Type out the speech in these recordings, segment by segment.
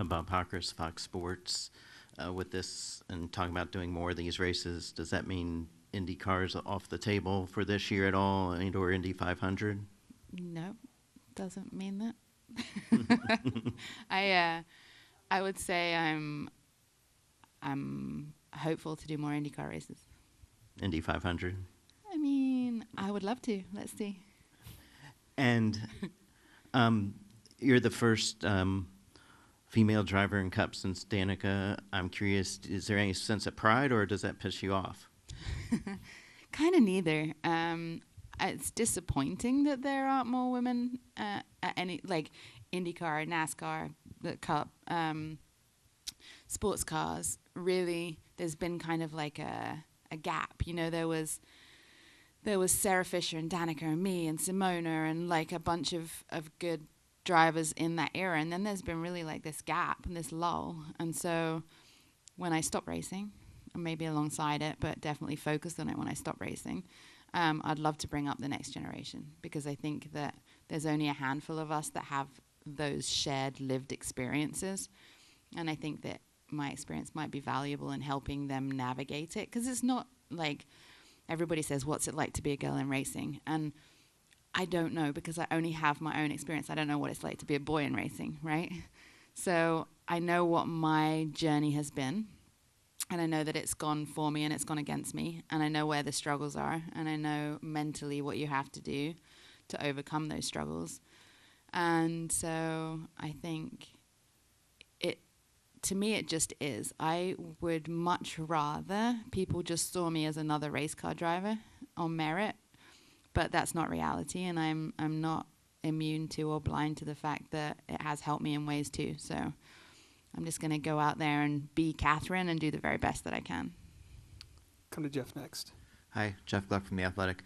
Bob Hawkers, Fox Sports, with this and talking about doing more of these races. Does that mean Indy cars off the table for this year at all, or Indy 500? No, doesn't mean that. I would say I'm hopeful to do more IndyCar races. Indy 500. I mean, I would love to. Let's see. And you're the first female driver in Cup since Danica. I'm curious, is there any sense of pride, or does that piss you off? Kind of neither. It's disappointing that there aren't more women at any, like IndyCar, NASCAR, the Cup, sports cars. Really, there's been kind of like a gap. You know, there was Sarah Fisher and Danica and me and Simona and like a bunch of good drivers in that era, and then there's been really like this gap and this lull. And so when I stopped racing, and maybe alongside it, but definitely focused on it when I stopped racing, I'd love to bring up the next generation, because I think that there's only a handful of us that have those shared lived experiences, and I think that my experience might be valuable in helping them navigate it, because it's not like everybody says, what's it like to be a girl in racing? And I don't know, because I only have my own experience. I don't know what it's like to be a boy in racing, right? So I know what my journey has been, and I know that it's gone for me and it's gone against me, and I know where the struggles are, and I know mentally what you have to do to overcome those struggles. And so I think to me, it just is. I would much rather people just saw me as another race car driver on merit, but that's not reality, and I'm not immune to or blind to the fact that it has helped me in ways too. So I'm just going to go out there and be Katherine and do the very best that I can. Come to Jeff next. Hi, Jeff Gluck from The Athletic.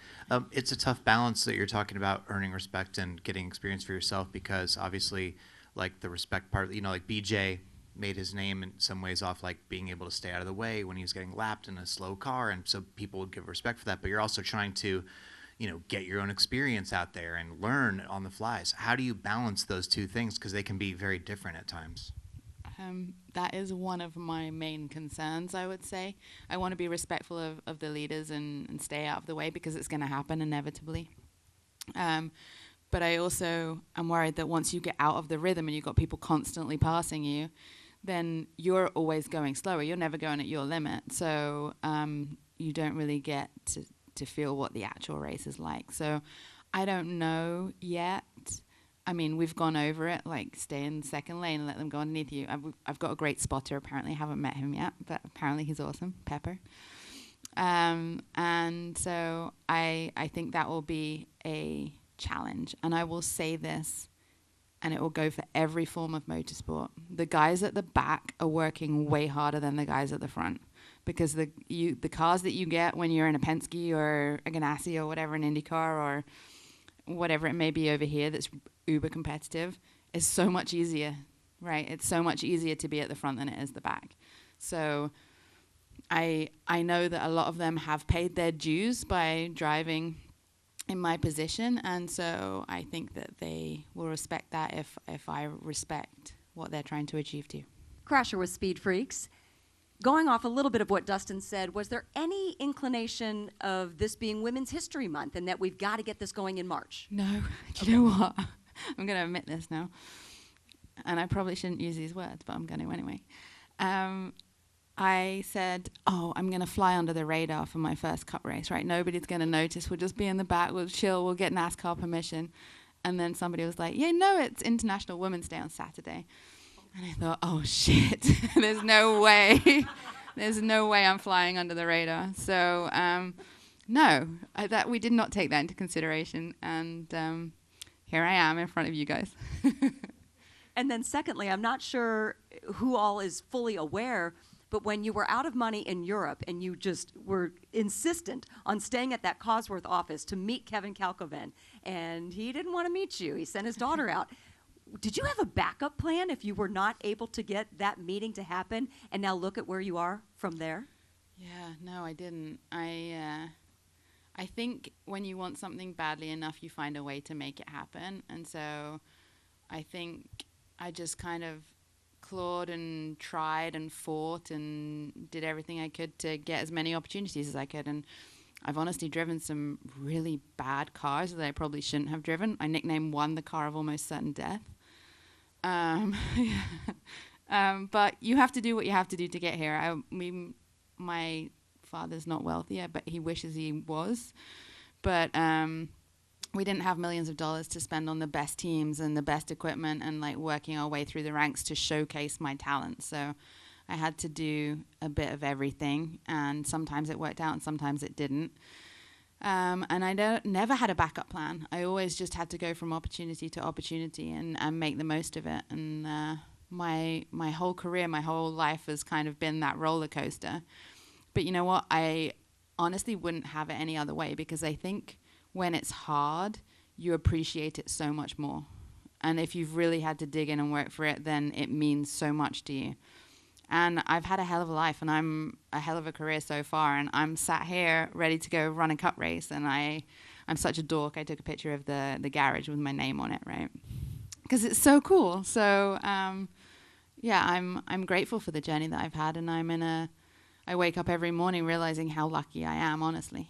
It's a tough balance that you're talking about, earning respect and getting experience for yourself, because obviously, like the respect part, you know, like BJ made his name in some ways off like being able to stay out of the way when he was getting lapped in a slow car, and so people would give respect for that. But you're also trying to, you know, get your own experience out there and learn on the flies. How do you balance those two things? Because they can be very different at times. That is one of my main concerns, I would say. I want to be respectful of the leaders and stay out of the way, because it's going to happen inevitably. But I also am worried that once you get out of the rhythm and you've got people constantly passing you, then you're always going slower. You're never going at your limit. So you don't really get to feel what the actual race is like. So I don't know yet. I mean, we've gone over it, like stay in second lane and let them go underneath you. I've got a great spotter, apparently. I haven't met him yet, but apparently he's awesome, Pepper. And so I think that will be a challenge. And I will say this, and it will go for every form of motorsport. The guys at the back are working way harder than the guys at the front, because the cars that you get when you're in a Penske or a Ganassi or whatever, an IndyCar or whatever it may be over here that's uber competitive is so much easier, right? It's so much easier to be at the front than it is the back. So I know that a lot of them have paid their dues by driving in my position, and so I think that they will respect that if I respect what they're trying to achieve too. Crasher with Speed Freaks. Going off a little bit of what Dustin said, was there any inclination of this being Women's History Month and that we've got to get this going in March? No. Do you know what? I'm going to admit this now, and I probably shouldn't use these words, but I'm going to anyway. I said, I'm going to fly under the radar for my first Cup race, right? Nobody's going to notice. We'll just be in the back. We'll chill. We'll get NASCAR permission. And then somebody was like, it's International Women's Day on Saturday. And I thought, oh, shit. There's no way. There's no way I'm flying under the radar. So, no, we did not take that into consideration. And here I am in front of you guys. And then secondly, I'm not sure who all is fully aware, but when you were out of money in Europe and you just were insistent on staying at that Cosworth office to meet Kevin Kalkoven, and he didn't want to meet you, he sent his daughter out. Did you have a backup plan if you were not able to get that meeting to happen, and now look at where you are from there? Yeah, no, I didn't. I think when you want something badly enough, you find a way to make it happen. And so I think I just kind of clawed and tried and fought and did everything I could to get as many opportunities as I could. And I've honestly driven some really bad cars that I probably shouldn't have driven. I nicknamed one the car of almost certain death. But you have to do what you have to do to get here. My father's not wealthy, but he wishes he was. But we didn't have millions of dollars to spend on the best teams and the best equipment and like working our way through the ranks to showcase my talent. So I had to do a bit of everything, and sometimes it worked out and sometimes it didn't. And I never had a backup plan. I always just had to go from opportunity to opportunity and make the most of it. And my whole career, my whole life has kind of been that roller coaster. But you know what? I honestly wouldn't have it any other way, because I think when it's hard, you appreciate it so much more. And if you've really had to dig in and work for it, then it means so much to you. And I've had a hell of a life, and I'm a hell of a career so far, and I'm sat here ready to go run a cup race, and I'm such a dork. I took a picture of the garage with my name on it, right? Because it's so cool. So, yeah, I'm grateful for the journey that I've had, and I wake up every morning realizing how lucky I am, honestly.